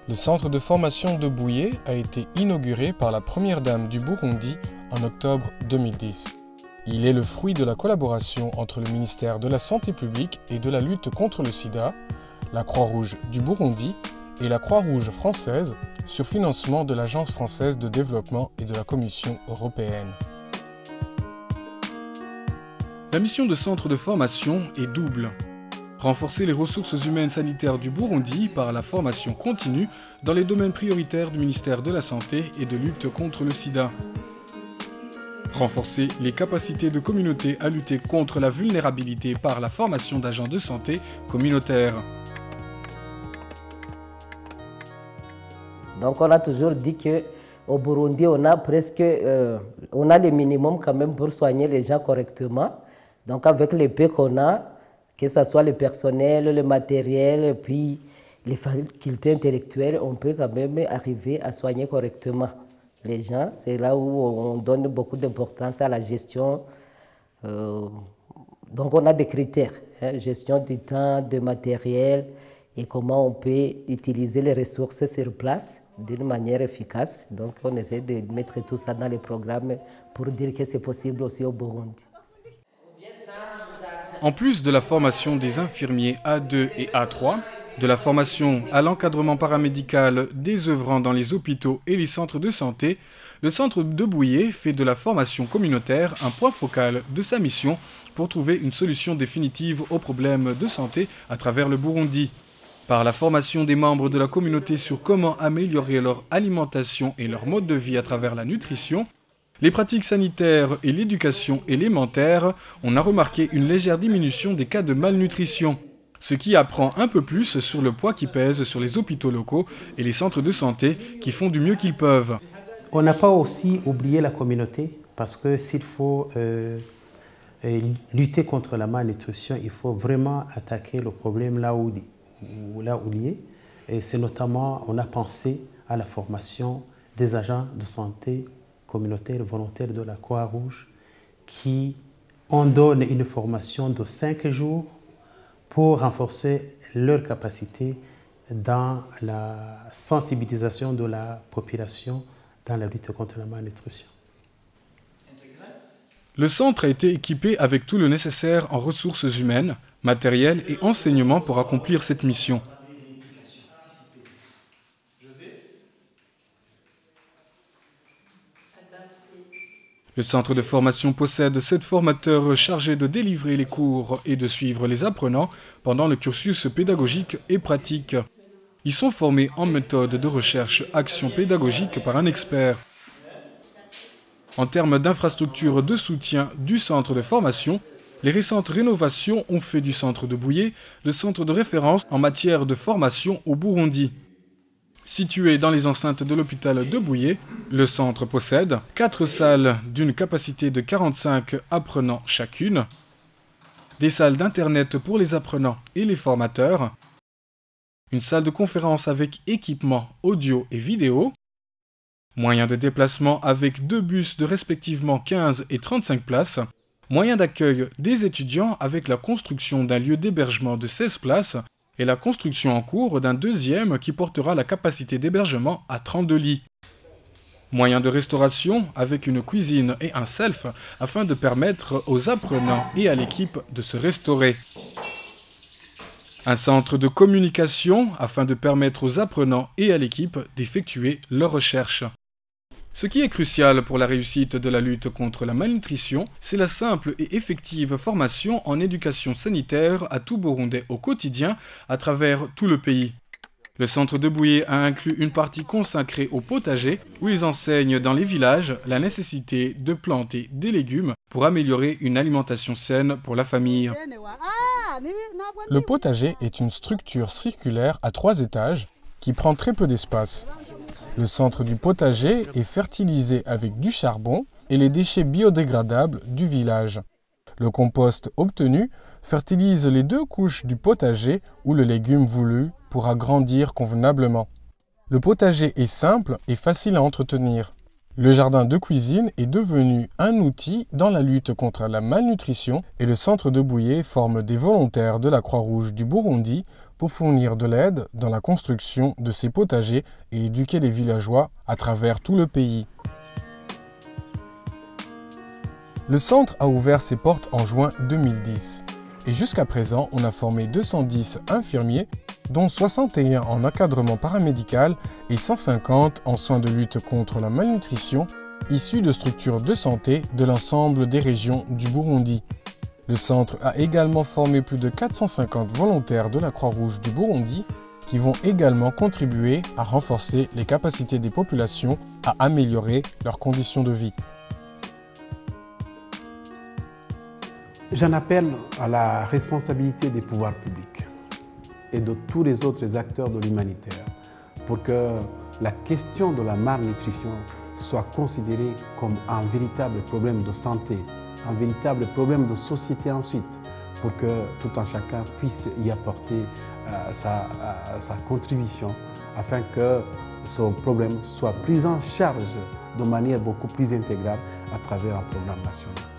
Le centre de formation de Bouillé a été inauguré par la première dame du Burundi en octobre 2010. Il est le fruit de la collaboration entre le ministère de la Santé publique et de la lutte contre le sida, la Croix-Rouge du Burundi et la Croix-Rouge française sur financement de l'Agence française de développement et de la Commission européenne. La mission de centre de formation est double. Renforcer les ressources humaines sanitaires du Burundi par la formation continue dans les domaines prioritaires du ministère de la Santé et de lutte contre le sida. Renforcer les capacités de communautés à lutter contre la vulnérabilité par la formation d'agents de santé communautaires. Donc on a toujours dit qu'au Burundi, on a on a le minimum quand même pour soigner les gens correctement. Donc avec les peu qu'on a, que ce soit le personnel, le matériel, et puis les facultés intellectuelles, on peut quand même arriver à soigner correctement les gens. C'est là où on donne beaucoup d'importance à la gestion. Donc on a des critères, gestion du temps, du matériel et comment on peut utiliser les ressources sur place d'une manière efficace. Donc on essaie de mettre tout ça dans les programmes pour dire que c'est possible aussi au Burundi. En plus de la formation des infirmiers A2 et A3, de la formation à l'encadrement paramédical des œuvrant dans les hôpitaux et les centres de santé, le centre de Bouillé fait de la formation communautaire un point focal de sa mission pour trouver une solution définitive aux problèmes de santé à travers le Burundi. Par la formation des membres de la communauté sur comment améliorer leur alimentation et leur mode de vie à travers la nutrition, les pratiques sanitaires et l'éducation élémentaire, on a remarqué une légère diminution des cas de malnutrition, ce qui apprend un peu plus sur le poids qui pèse sur les hôpitaux locaux et les centres de santé qui font du mieux qu'ils peuvent. On n'a pas aussi oublié la communauté parce que s'il faut lutter contre la malnutrition, il faut vraiment attaquer le problème là où il est. Et c'est notamment, on a pensé à la formation des agents de santé communautaires volontaires de la Croix-Rouge qui en donne une formation de 5 jours pour renforcer leur capacité dans la sensibilisation de la population dans la lutte contre la malnutrition. Le centre a été équipé avec tout le nécessaire en ressources humaines, matériel et enseignement pour accomplir cette mission. Le centre de formation possède 7 formateurs chargés de délivrer les cours et de suivre les apprenants pendant le cursus pédagogique et pratique. Ils sont formés en méthode de recherche action pédagogique par un expert. En termes d'infrastructures de soutien du centre de formation, les récentes rénovations ont fait du centre de Bouillé le centre de référence en matière de formation au Burundi. Situé dans les enceintes de l'hôpital de Bouillé, le centre possède 4 salles d'une capacité de 45 apprenants chacune, des salles d'internet pour les apprenants et les formateurs, une salle de conférence avec équipement audio et vidéo, moyens de déplacement avec 2 bus de respectivement 15 et 35 places, moyens d'accueil des étudiants avec la construction d'un lieu d'hébergement de 16 places et la construction en cours d'un deuxième qui portera la capacité d'hébergement à 32 lits. Moyens de restauration avec une cuisine et un self afin de permettre aux apprenants et à l'équipe de se restaurer. Un centre de communication afin de permettre aux apprenants et à l'équipe d'effectuer leurs recherches. Ce qui est crucial pour la réussite de la lutte contre la malnutrition, c'est la simple et effective formation en éducation sanitaire à tout Burundais au quotidien à travers tout le pays. Le centre de Bouillé a inclus une partie consacrée au potager où ils enseignent dans les villages la nécessité de planter des légumes pour améliorer une alimentation saine pour la famille. Le potager est une structure circulaire à 3 étages qui prend très peu d'espace. Le centre du potager est fertilisé avec du charbon et les déchets biodégradables du village. Le compost obtenu fertilise les 2 couches du potager où le légume voulu pourra grandir convenablement. Le potager est simple et facile à entretenir. Le jardin de cuisine est devenu un outil dans la lutte contre la malnutrition et le centre de Bouillé forme des volontaires de la Croix-Rouge du Burundi pour fournir de l'aide dans la construction de ces potagers et éduquer les villageois à travers tout le pays. Le centre a ouvert ses portes en juin 2010 et jusqu'à présent, on a formé 210 infirmiers, dont 61 en encadrement paramédical et 150 en soins de lutte contre la malnutrition, issus de structures de santé de l'ensemble des régions du Burundi. Le centre a également formé plus de 450 volontaires de la Croix-Rouge du Burundi qui vont également contribuer à renforcer les capacités des populations à améliorer leurs conditions de vie. J'en appelle à la responsabilité des pouvoirs publics et de tous les autres acteurs de l'humanitaire pour que la question de la malnutrition soit considérée comme un véritable problème de santé, un véritable problème de société ensuite, pour que tout un chacun puisse y apporter sa contribution afin que ce problème soit pris en charge de manière beaucoup plus intégrale à travers un programme national.